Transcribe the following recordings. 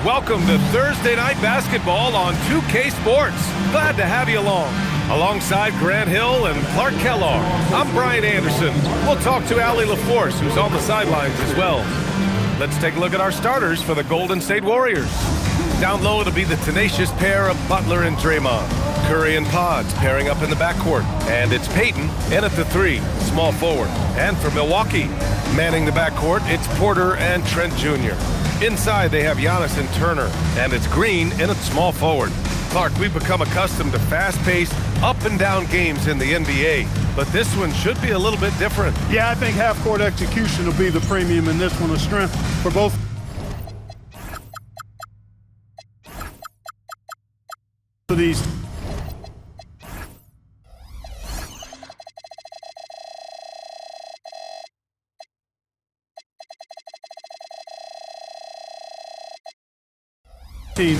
welcome to Thursday Night Basketball on 2K Sports. Glad to have you along. Alongside Grant Hill and Clark Kellogg, I'm Brian Anderson. We'll talk to Allie LaForce, who's on the sidelines as well. Let's take a look at our starters for the Golden State Warriors. Down low, it'll be the tenacious pair of Butler and Draymond. Curry and Pods pairing up in the backcourt. And it's Payton in at the 3, small forward. And for Milwaukee, manning the backcourt, it's Porter and Trent Jr. Inside, they have Giannis and Turner. And it's Green in at small forward. Clark, we've become accustomed to fast-paced, up-and-down games in the NBA. But this one should be a little bit different. Yeah, I think half-court execution will be the premium in this one, a strength for both of these.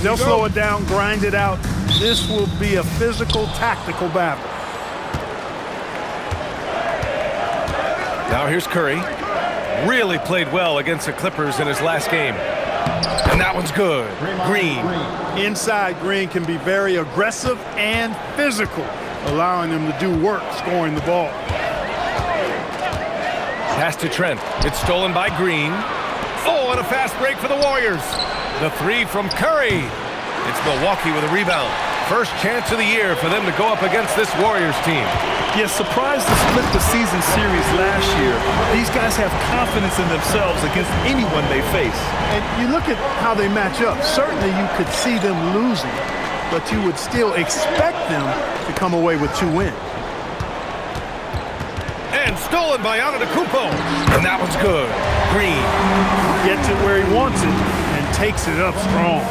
They'll slow it down, grind it out. This will be a physical, tactical battle. Now here's Curry. Really played well against the Clippers in his last game. And that one's good. Green. Inside, Green can be very aggressive and physical, allowing him to do work scoring the ball. Pass to Trent. It's stolen by Green. Oh, and a fast break for the Warriors. The 3 from Curry. It's Milwaukee with a rebound. First chance of the year for them to go up against this Warriors team. Yeah, surprised to split the season series last year. These guys have confidence in themselves against anyone they face. And you look at how they match up. Certainly you could see them losing, but you would still expect them to come away with 2 wins. And stolen by Antetokounmpo. And that one's good. Green. Gets it where he wants it and takes it up strong.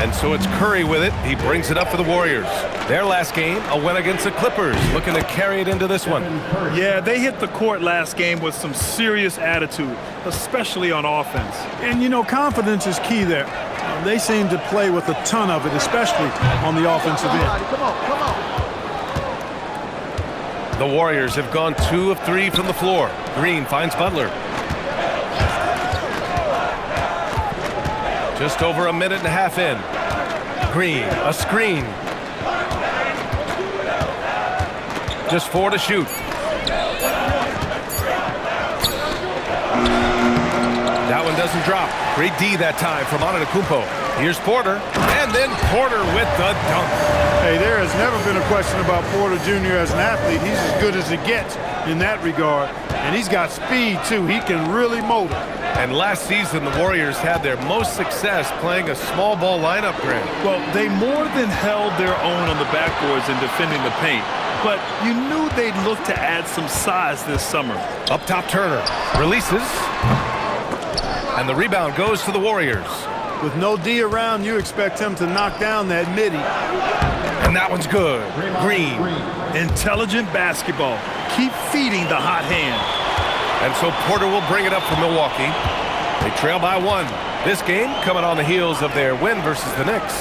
And so it's Curry with it. He brings it up for the Warriors. Their last game, a win against the Clippers, looking to carry it into this one. Yeah, they hit the court last game with some serious attitude, especially on offense. And, you know, confidence is key there. They seem to play with a ton of it, especially on the offensive end. Come on. The Warriors have gone 2 of 3 from the floor. Green finds Butler. Just over a minute and a half in. Green, a screen. Just 4 to shoot. That one doesn't drop. Great D that time from Antetokounmpo. Here's Porter, and then Porter with the dunk. Hey, there has never been a question about Porter Jr. as an athlete. He's as good as it gets in that regard. And he's got speed, too. He can really motor. And last season, the Warriors had their most success playing a small ball lineup, Grant. Well, they more than held their own on the backboards in defending the paint. But you knew they'd look to add some size this summer. Up top, Turner. Releases. And the rebound goes to the Warriors. With no D around, you expect him to knock down that midi. And that one's good. Green. Intelligent basketball. Keep feeding the hot hand. And so Porter will bring it up for Milwaukee. They trail by 1. This game coming on the heels of their win versus the Knicks.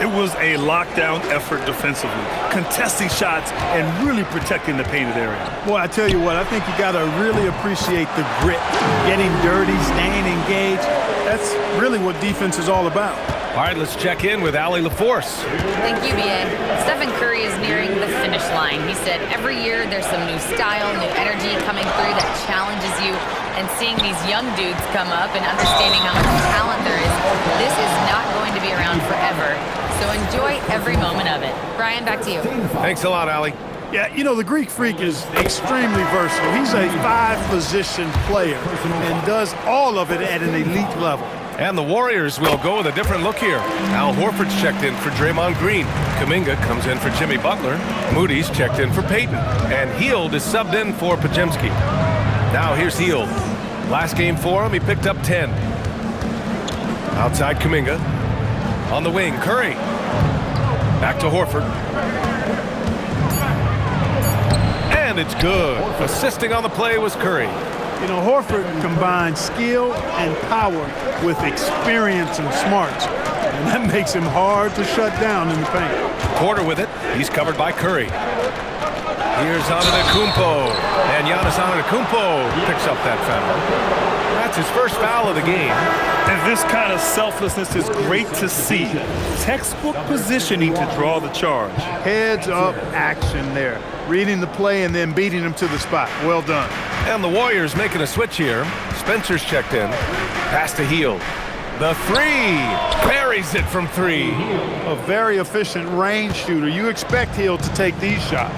It was a lockdown effort defensively, contesting shots and really protecting the painted area. Boy, I tell you what, I think you got to really appreciate the grit, getting dirty, staying engaged. That's really what defense is all about. All right, let's check in with Allie LaForce. Thank you, B.A. Stephen Curry is nearing the finish line. He said every year there's some new style, new energy coming through that challenges you. And seeing these young dudes come up and understanding how much talent there is, this is not going to be around forever. So enjoy every moment of it. Brian, back to you. Thanks a lot, Allie. Yeah, you know, the Greek Freak is extremely versatile. He's a 5-position player and does all of it at an elite level. And the Warriors will go with a different look here. Al Horford's checked in for Draymond Green. Kuminga comes in for Jimmy Butler. Moody's checked in for Payton. And Hield is subbed in for Podziemski. Now here's Hield. Last game for him, he picked up 10. Outside Kuminga. On the wing, Curry. Back to Horford. And it's good. Assisting on the play was Curry. You know, Horford combines skill and power with experience and smarts. And that makes him hard to shut down in the paint. Porter with it. He's covered by Curry. Here's Antetokounmpo. And Giannis Antetokounmpo picks up that foul. That's his first foul of the game. And this kind of selflessness is great to see. Textbook positioning to draw the charge. Heads-up action there. Reading the play and then beating him to the spot. Well done. And the Warriors making a switch here. Spencer's checked in. Pass to Hield. The three. Buries it from three. A very efficient range shooter. You expect Hield to take these shots.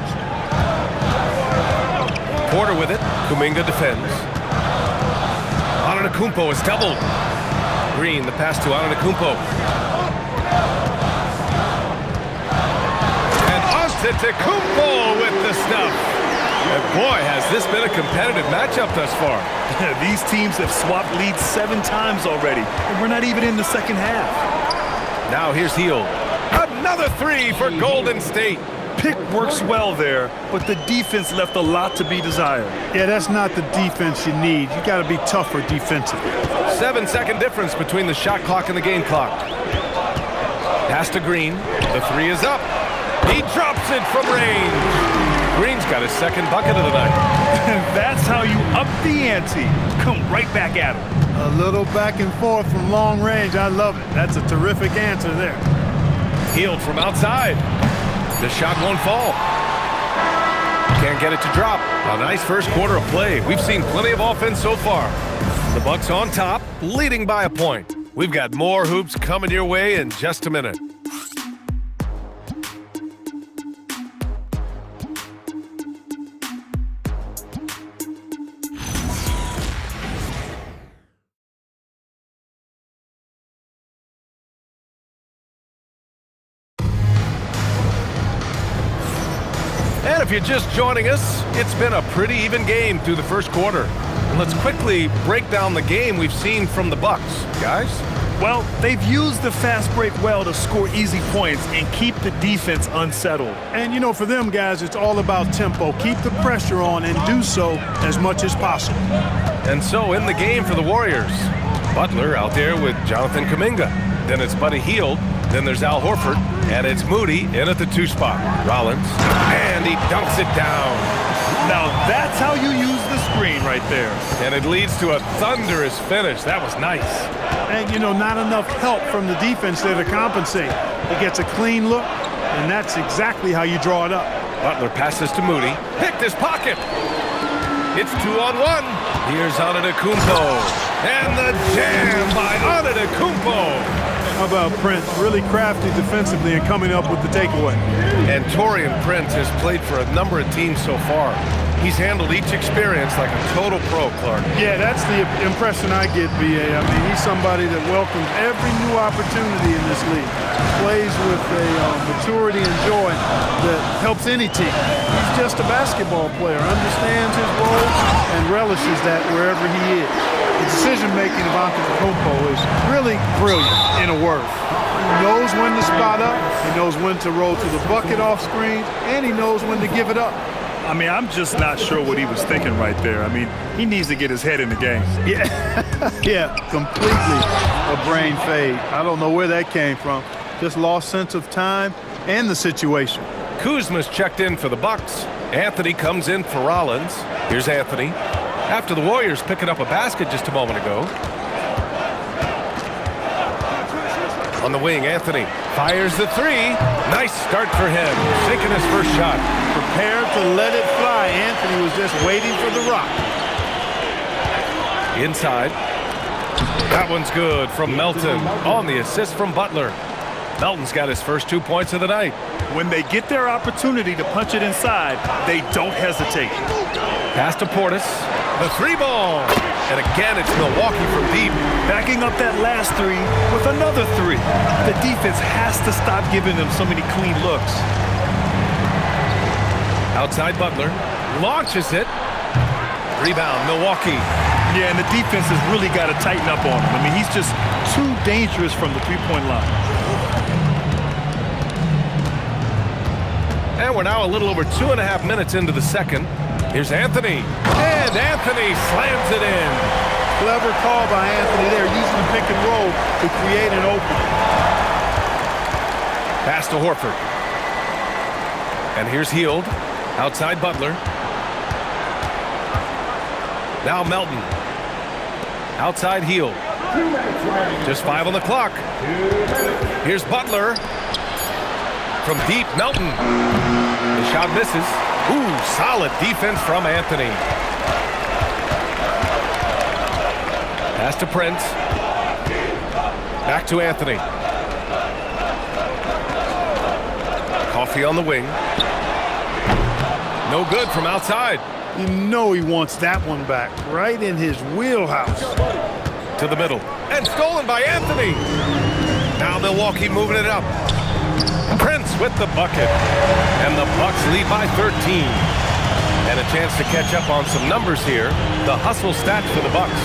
Porter with it. Kuminga defends. Antetokounmpo is doubled. Green, the pass to Antetokounmpo. And Antetokounmpo with the stuff. And boy, has this been a competitive matchup thus far. These teams have swapped leads 7 times already, and we're not even in the second half. Now here's Hield. Another three for Golden State. Pick works well there, but the defense left a lot to be desired. Yeah, that's not the defense you need. You got to be tougher defensively. 7-second difference between the shot clock and the game clock. Pass to Green. The three is up. He drops it from range. Green's got his second bucket of the night. That's how you up the ante. Come right back at him. A little back and forth from long range. I love it. That's a terrific answer there. Hield from outside. The shot won't fall. Can't get it to drop. A nice first quarter of play. We've seen plenty of offense so far. The Bucks on top, leading by a point. We've got more hoops coming your way in just a minute. And if you're just joining us, it's been a pretty even game through the first quarter. And let's quickly break down the game we've seen from the Bucks. Guys? Well, they've used the fast break well to score easy points and keep the defense unsettled. And, you know, for them guys, it's all about tempo. Keep the pressure on and do so as much as possible. And so in the game for the Warriors, Butler out there with Jonathan Kuminga. Then it's Buddy Hield. Then there's Al Horford. And it's Moody in at the 2 spot. Rollins. And he dunks it down. Now that's how you use the screen right there. And it leads to a thunderous finish. That was nice. And, you know, not enough help from the defense there to compensate. He gets a clean look, and that's exactly how you draw it up. Butler passes to Moody. Picked his pocket. It's 2-on-1. Here's Antetokounmpo. And the jam by Antetokounmpo. How about Prince? Really crafty defensively and coming up with the takeaway. And Taurean Prince has played for a number of teams so far. He's handled each experience like a total pro, Clark. Yeah, that's the impression I get, B.A. I mean, he's somebody that welcomes every new opportunity in this league. Plays with a maturity and joy that helps any team. He's just a basketball player, understands his role, and relishes that wherever he is. The decision-making of Antetokounmpo is really brilliant, in a word. He knows when to spot up, he knows when to roll to the bucket off screen, and he knows when to give it up. I mean, I'm just not sure what he was thinking right there. I mean, he needs to get his head in the game. Yeah, yeah, completely a brain fade. I don't know where that came from. Just lost sense of time and the situation. Kuzma's checked in for the Bucks. Anthony comes in for Rollins. Here's Anthony. After the Warriors picking up a basket just a moment ago. On the wing, Anthony fires the three. Nice start for him. Sinking his first shot. Prepared to let it fly. Anthony was just waiting for the rock. Inside. That one's good from Melton on the assist from Butler. Melton's got his first 2 points of the night. When they get their opportunity to punch it inside, they don't hesitate. Pass to Portis. The 3-ball. And again, it's Milwaukee from deep. Backing up that last three with another 3. The defense has to stop giving them so many clean looks. Outside Butler. Launches it. Rebound, Milwaukee. Yeah, and the defense has really got to tighten up on him. I mean, he's just too dangerous from the three-point line. And we're now a little over 2.5 minutes into the second. Here's Anthony. And Anthony slams it in. Clever call by Anthony there, using the pick and roll to create an opening. Pass to Horford. And here's Hield. Outside Butler. Now Melton. Outside heel. Just 5 on the clock. Here's Butler. From deep, Melton. The shot misses. Ooh, solid defense from Anthony. Pass to Prince. Back to Anthony. Coffee on the wing. No good from outside. You know he wants that one back, right in his wheelhouse. To the middle. And stolen by Anthony. Now Milwaukee moving it up. Prince with the bucket. And the Bucks lead by 13. And a chance to catch up on some numbers here. The hustle stats for the Bucks.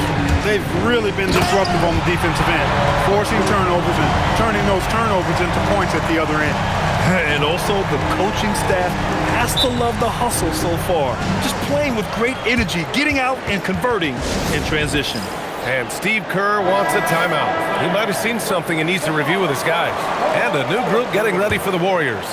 They've really been disruptive on the defensive end, forcing turnovers and turning those turnovers into points at the other end. And also, the coaching staff has to love the hustle so far. Just playing with great energy, getting out and converting in transition. And Steve Kerr wants a timeout. He might have seen something and needs to review with his guys. And a new group getting ready for the Warriors.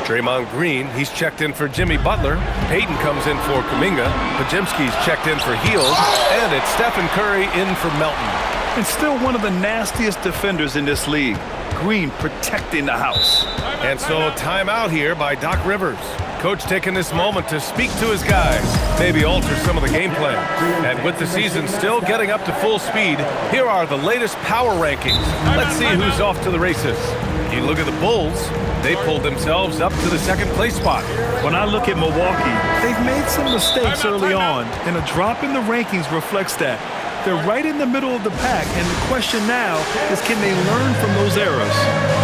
Draymond Green, he's checked in for Jimmy Butler. Payton comes in for Kuminga. Pajemski's checked in for Hield. And it's Stephen Curry in for Melton. And still one of the nastiest defenders in this league. Green protecting the house. And so timeout here by Doc Rivers. Coach taking this moment to speak to his guys, maybe alter some of the game plan. And with the season still getting up to full speed, here are the latest power rankings. Let's see who's off to the races. You look at the Bulls, they pulled themselves up to the second place spot. When I look at Milwaukee, they've made some mistakes early on, and a drop in the rankings reflects that. They're right in the middle of the pack, and the question now is, can they learn from those errors?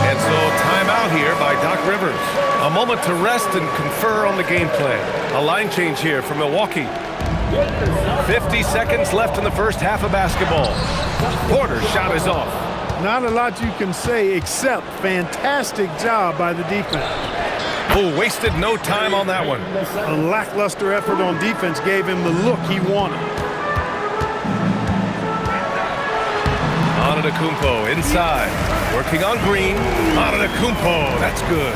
And so timeout here by Doc Rivers. A moment to rest and confer on the game plan. A line change here for Milwaukee. 50 seconds left in the first half of basketball. Porter's shot is off. Not a lot you can say except fantastic job by the defense. Oh, wasted no time on that one. A lackluster effort on defense gave him the look he wanted. Antetokounmpo inside. Working on Green. Antetokounmpo, that's good.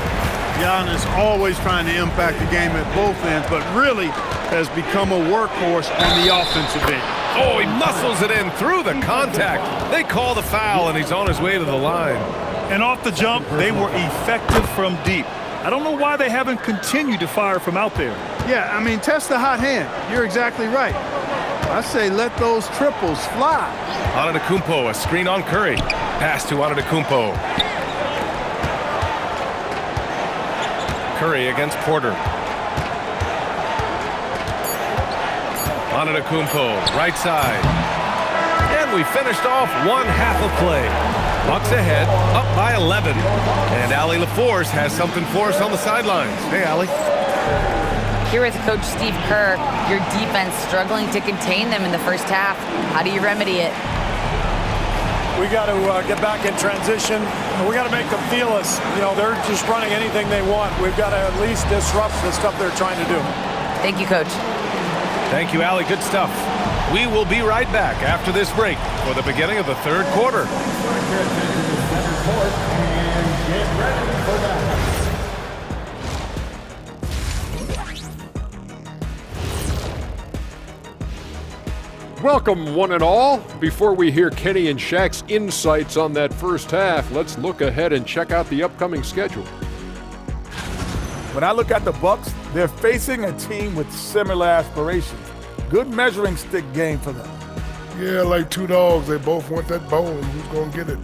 Giannis always trying to impact the game at both ends, but really has become a workhorse on the offensive end. Oh, he muscles it in through the contact. They call the foul, and he's on his way to the line. And off the jump, they were effective from deep. I don't know why they haven't continued to fire from out there. Yeah, I mean, test the hot hand. You're exactly right. I say let those triples fly. Antetokounmpo, a screen on Curry. Pass to Antetokounmpo. Curry against Porter. Antetokounmpo, right side. And we finished off one half of play. Bucks ahead, up by 11. And Allie LaForce has something for us on the sidelines. Hey, Allie. Here with Coach Steve Kerr, your defense struggling to contain them in the first half. How do you remedy it? We got to get back in transition. We got to make them feel us. You know, they're just running anything they want. We've got to at least disrupt the stuff they're trying to do. Thank you, Coach. Thank you, Allie. Good stuff. We will be right back after this break for the beginning of the third quarter. Welcome, one and all. Before we hear Kenny and Shaq's insights on that first half, let's look ahead and check out the upcoming schedule. When I look at the Bucks, they're facing a team with similar aspirations. Good measuring stick game for them. Yeah, like two dogs, they both want that bone. Who's gonna get it?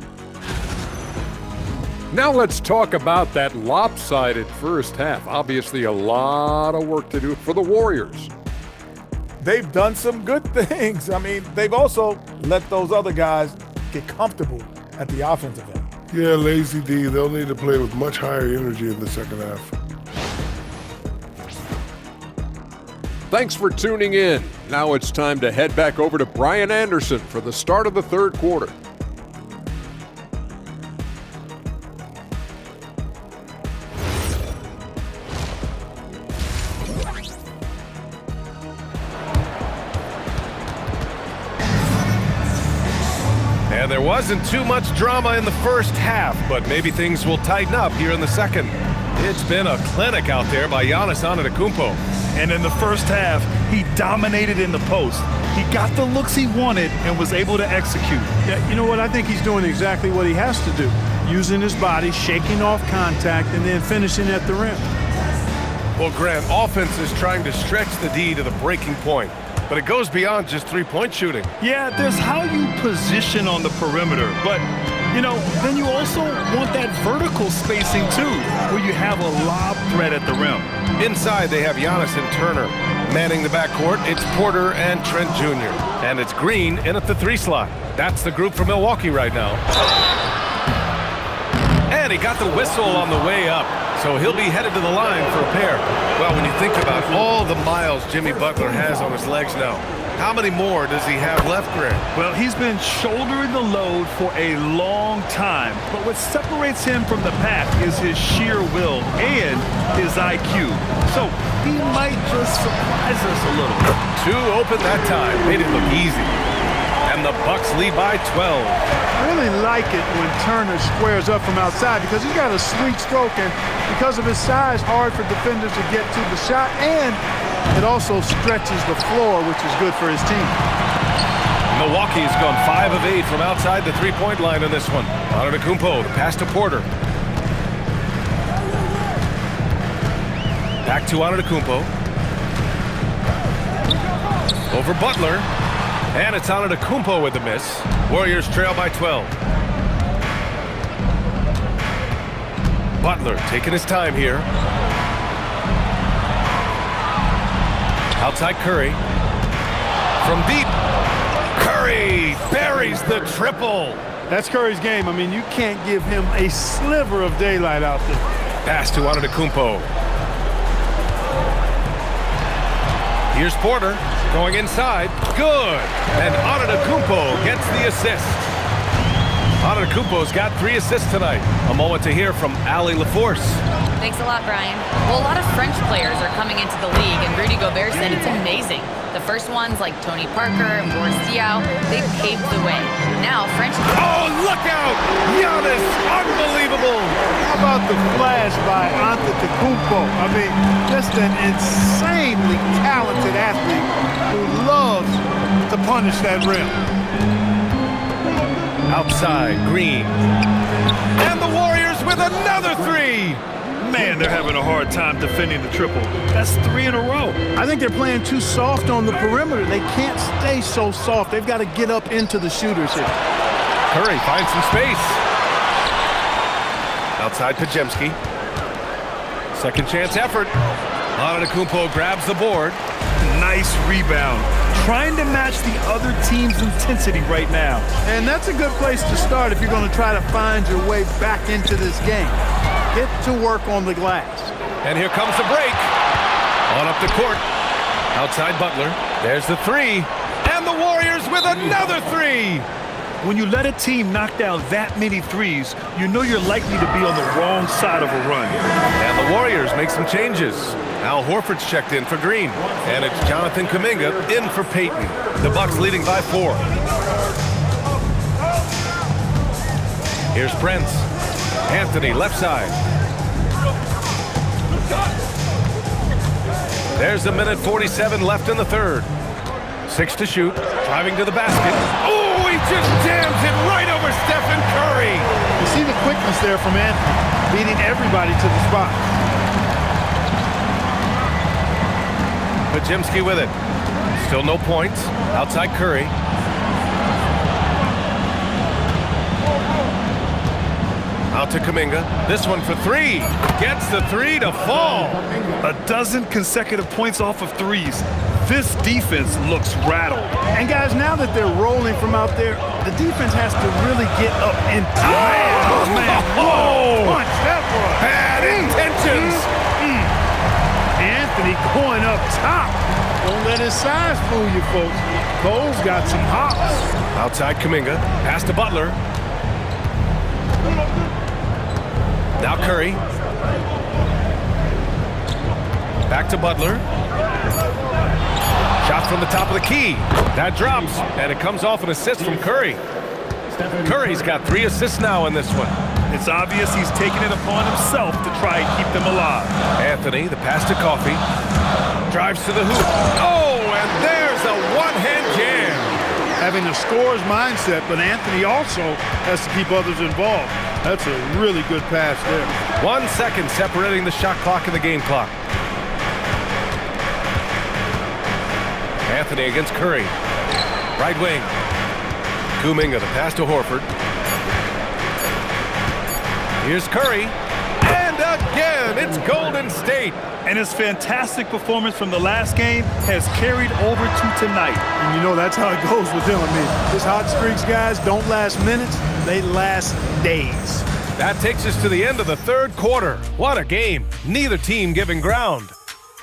Now let's talk about that lopsided first half. Obviously a lot of work to do for the Warriors. They've done some good things. I mean, they've also let those other guys get comfortable at the offensive end. Yeah, lazy D, they'll need to play with much higher energy in the second half. Thanks for tuning in. Now it's time to head back over to Brian Anderson for the start of the third quarter. And there wasn't too much drama in the first half, but maybe things will tighten up here in the second. It's been a clinic out there by Giannis Antetokounmpo. And in the first half, he dominated in the post. He got the looks he wanted and was able to execute. Yeah, you know what? I think he's doing exactly what he has to do. Using his body, shaking off contact, and then finishing at the rim. Well, Grant, offense is trying to stretch the D to the breaking point, but it goes beyond just three-point shooting. Yeah, there's how you position on the perimeter, but, you know, then you also want that vertical spacing, too, where you have a lob threat at the rim. Inside, they have Giannis and Turner. Manning the backcourt, it's Porter and Trent Jr. And it's Green in at the 3 slot. That's the group for Milwaukee right now. And he got the whistle on the way up, so he'll be headed to the line for a pair. Well, when you think about all the miles Jimmy Butler has on his legs now, how many more does he have left, Grant? Well, he's been shouldering the load for a long time, but what separates him from the pack is his sheer will and his IQ. So he might just surprise us a little. 2 open that time. Made it look easy. And the Bucks lead by 12. I really like it when Turner squares up from outside because he's got a sweet stroke, and because of his size, hard for defenders to get to the shot, and it also stretches the floor, which is good for his team. Milwaukee's gone 5 of 8 from outside the three-point line in this one. Antetokounmpo, the pass to Porter. Back to Antetokounmpo. Over Butler. And it's Antetokounmpo with the miss. Warriors trail by 12. Butler taking his time here. Outside Curry. From deep. Curry buries the triple. That's Curry's game. I mean, you can't give him a sliver of daylight out there. Pass to Antetokounmpo. Here's Porter going inside. Good. And Antetokounmpo gets the assist. Antetokounmpo's got 3 assists tonight. A moment to hear from Allie LaForce. Thanks a lot, Brian. Well, a lot of French players are coming into the league, and Rudy Gobert said it's amazing. The first ones, like Tony Parker and Boris Diaw, they paved the way. Now, French... Oh, look out! Giannis, unbelievable! How about the flash by Antetokounmpo? I mean, just an insanely talented athlete who loves to punish that rim. Outside, Green. And the Warriors with another 3! Man, they're having a hard time defending the triple. That's 3 in a row. I think they're playing too soft on the perimeter. They can't stay so soft. They've got to get up into the shooters here. Curry finds some space. Outside Pajemski. Second chance effort. Antetokounmpo grabs the board. Nice rebound. Trying to match the other team's intensity right now. And that's a good place to start if you're going to try to find your way back into this game. Get to work on the glass. And here comes the break. On up the court. Outside Butler. There's the 3. And the Warriors with another 3. When you let a team knock down that many threes, you know you're likely to be on the wrong side of a run. And the Warriors make some changes. Al Horford's checked in for Green. And it's Jonathan Kuminga in for Payton. The Bucks leading by 4. Here's Prince. Anthony, left side. There's 1:47 left in the third. 6 to shoot. Driving to the basket. Oh, he just jams it right over Stephen Curry. You see the quickness there from Anthony, beating everybody to the spot. Pajemski with it. Still no points. Outside Curry. Out to Kuminga. This one for 3. Gets the 3 to fall. 12 consecutive points off of threes. This defense looks rattled. And guys, now that they're rolling from out there, the defense has to really get up and Man. Oh! punch. That was Bad intentions. Anthony going up top. Don't let his size fool you, folks. Cole's got some hops. Outside Kuminga. Pass to Butler. Now Curry. Back to Butler. Shot from the top of the key. That drops, and it comes off an assist from Curry. Curry's got 3 assists now in this one. It's obvious he's taking it upon himself to try and keep them alive. Anthony, the pass to Coffee. Drives to the hoop. Oh, and there's a one-hand jam. Having a scorer's mindset, but Anthony also has to keep others involved. That's a really good pass there. 1 second separating the shot clock and the game clock. Anthony against Curry. Right wing. Kuminga, the pass to Horford. Here's Curry. And again, it's Golden State. And his fantastic performance from the last game has carried over to tonight. And you know that's how it goes with him. I mean, his hot streaks, guys, don't last minutes. They last days. That takes us to the end of the third quarter. What a game. Neither team giving ground.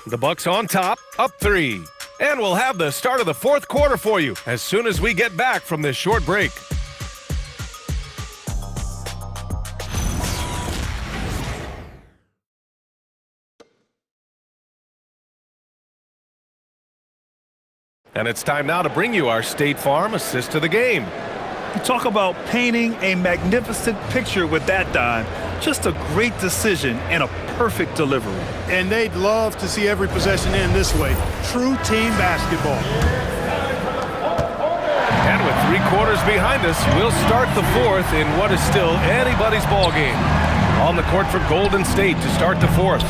The Bucks on top, up 3. And we'll have the start of the fourth quarter for you as soon as we get back from this short break. And it's time now to bring you our State Farm assist to the game. You talk about painting a magnificent picture with that dime. Just a great decision and a perfect delivery. And they'd love to see every possession end this way. True team basketball. And with 3 quarters behind us, we'll start the fourth in what is still anybody's ball game. On the court for Golden State to start the fourth.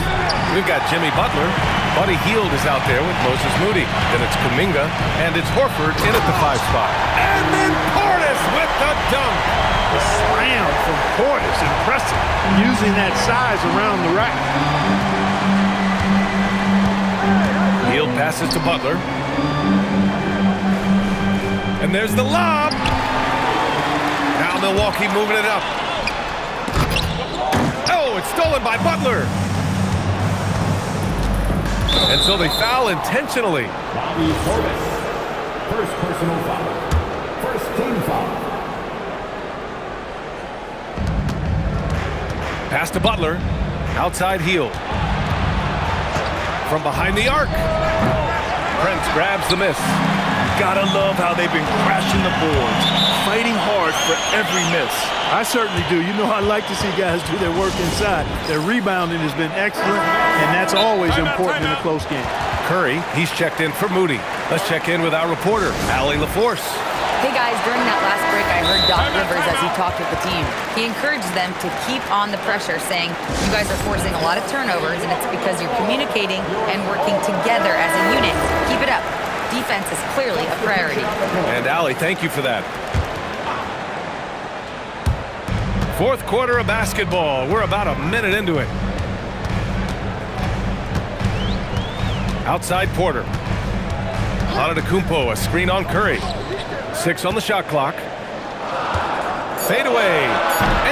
We've got Jimmy Butler. Buddy Hield is out there with Moses Moody. Then it's Kuminga, and it's Horford in at the 5 spot. And then Portis with the dunk. The slam from Portis, impressive. Using that size around the rack. Hield passes to Butler. And there's the lob. Now Milwaukee moving it up. Oh, it's stolen by Butler. And so they foul intentionally. First personal foul. First team foul. Pass to Butler. Outside Hield. From behind the arc. Prince grabs the miss. Gotta love how they've been crashing the boards, fighting hard for every miss. I certainly do. You know, I like to see guys do their work inside. Their rebounding has been excellent, and that's always important in a close game. Curry, he's checked in for Moody. Let's check in with our reporter, Allie LaForce. Hey guys, during that last break, I heard Doc Rivers as he talked with the team. He encouraged them to keep on the pressure, saying, you guys are forcing a lot of turnovers, and it's because you're communicating and working together as a unit. Keep it up. Defense is clearly a priority. And Allie, thank you for that. Fourth quarter of basketball. We're about a minute into it. Outside Porter. Antetokounmpo, a screen on Curry. 6 on the shot clock. Fade away.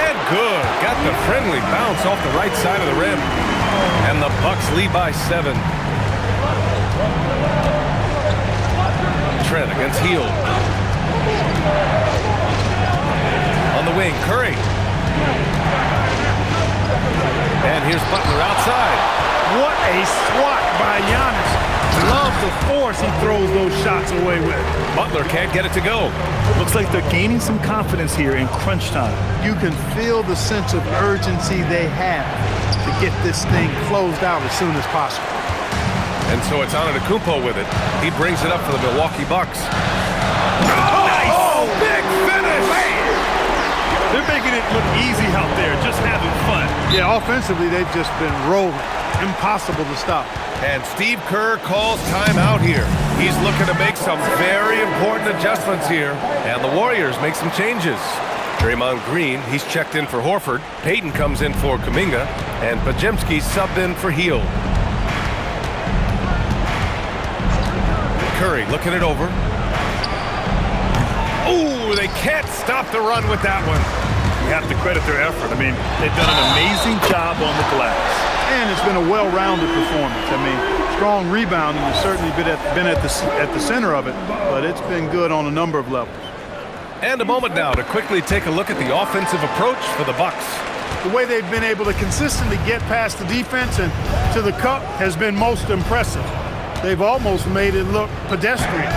And good. Got the friendly bounce off the right side of the rim. And the Bucks lead by 7. Trent against Hield. On the wing, Curry. And here's Butler outside. What a swat by Giannis. Love the force he throws those shots away with. Butler can't get it to go. Looks like they're gaining some confidence here in crunch time. You can feel the sense of urgency they have to get this thing closed out as soon as possible. And so it's Antetokounmpo with it. He brings it up for the Milwaukee Bucks. Nice. Oh, big finish! They're making it look easy out there, just having fun. Yeah, offensively, they've just been rolling. Impossible to stop. And Steve Kerr calls timeout here. He's looking to make some very important adjustments here. And the Warriors make some changes. Draymond Green, he's checked in for Horford. Payton comes in for Kuminga. And Podziemski subbed in for Hield. Curry looking it over. Oh, they can't stop the run with that one. You have to credit their effort. I mean, they've done an amazing job on the glass. And it's been a well-rounded performance. I mean, strong rebounding has certainly been at the center of it, but it's been good on a number of levels. And a moment now to quickly take a look at the offensive approach for the Bucks. The way they've been able to consistently get past the defense and to the cup has been most impressive. They've almost made it look pedestrian.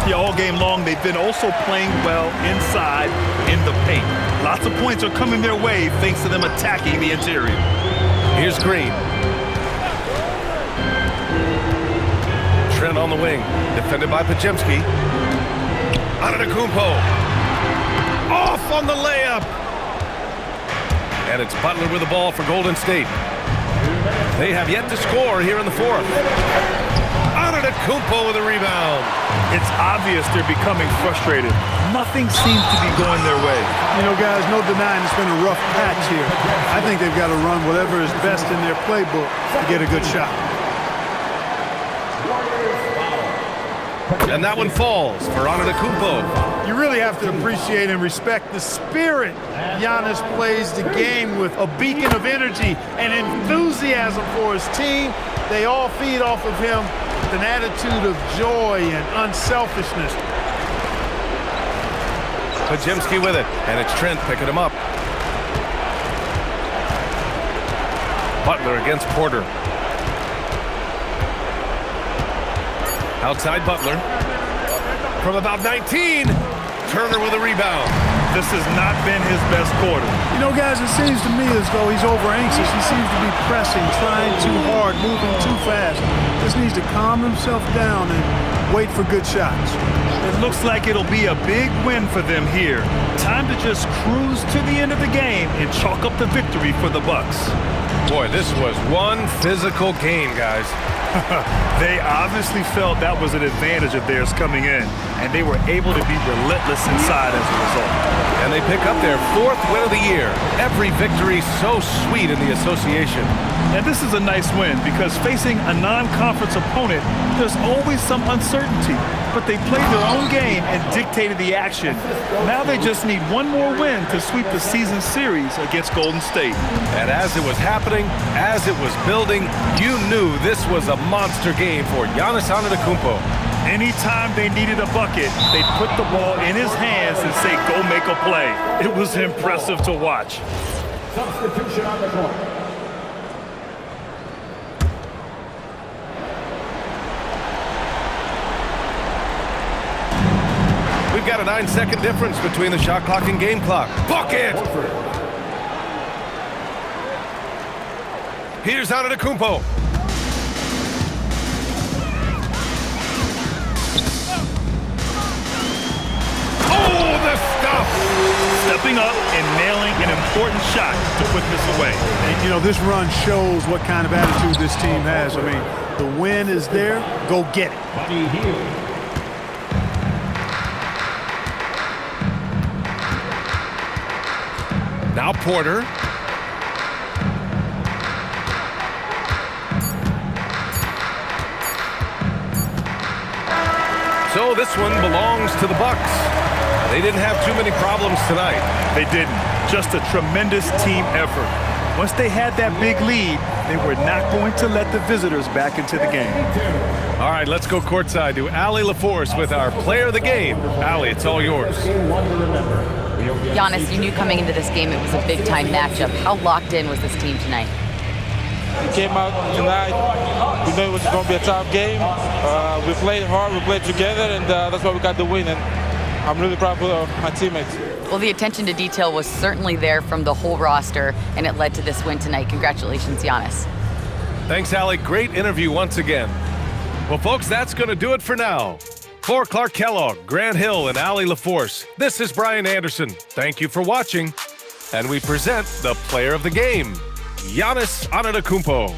Yeah, all game long, they've been also playing well inside in the paint. Lots of points are coming their way thanks to them attacking the interior. Here's Green. Trent on the wing, defended by Pajemski. Antetokounmpo. Off on the layup. And it's Butler with the ball for Golden State. They have yet to score here in the fourth. Antetokounmpo with a rebound. It's obvious they're becoming frustrated. Nothing seems to be going their way. You know, guys, no denying it's been a rough patch here. I think they've got to run whatever is best in their playbook to get a good shot. And that one falls for Antetokounmpo. You really have to appreciate and respect the spirit Giannis plays the game with, a beacon of energy and enthusiasm for his team. They all feed off of him with an attitude of joy and unselfishness. Pajemski with it, and it's Trent picking him up. Butler against Porter. Outside Butler. From about 19, Turner with a rebound. This has not been his best quarter. You know, guys, it seems to me as though he's over anxious. He seems to be pressing, trying too hard, moving too fast. Just needs to calm himself down and wait for good shots. It looks like it'll be a big win for them here. Time to just cruise to the end of the game and chalk up the victory for the Bucks. Boy, this was one physical game, guys. They obviously felt that was an advantage of theirs coming in, and they were able to be relentless inside as a result. And they pick up their fourth win of the year. Every victory so sweet in the association. And this is a nice win because facing a non-conference opponent, there's always some uncertainty. But they played their own game and dictated the action. Now they just need one more win to sweep the season series against Golden State. And as it was happening, as it was building, you knew this was a monster game for Giannis Antetokounmpo. Anytime they needed a bucket, they'd put the ball in his hands and say, go make a play. It was impressive to watch. Substitution on the court. We've got a 9-second difference between the shot clock and game clock. Bucket! Here's Antetokounmpo. Oh, the stuff! Stepping up and nailing an important shot to put this away. And, you know, this run shows what kind of attitude this team has. I mean, the win is there. Go get it. Now Porter. So this one belongs to the Bucks. They didn't have too many problems tonight. They didn't. Just a tremendous team effort. Once they had that big lead, they were not going to let the visitors back into the game. All right, let's go courtside to Allie LaForce with our player of the game. Allie, it's all yours. Giannis, you knew coming into this game it was a big-time matchup. How locked in was this team tonight? We came out tonight. We knew it was going to be a tough game. We played hard, we played together, and that's why we got the win. And I'm really proud of my teammates. Well, the attention to detail was certainly there from the whole roster, and it led to this win tonight. Congratulations, Giannis. Thanks, Allie. Great interview once again. Well, folks, that's going to do it for now. For Clark Kellogg, Grant Hill, and Allie LaForce, this is Brian Anderson. Thank you for watching. And we present the player of the game, Giannis Antetokounmpo.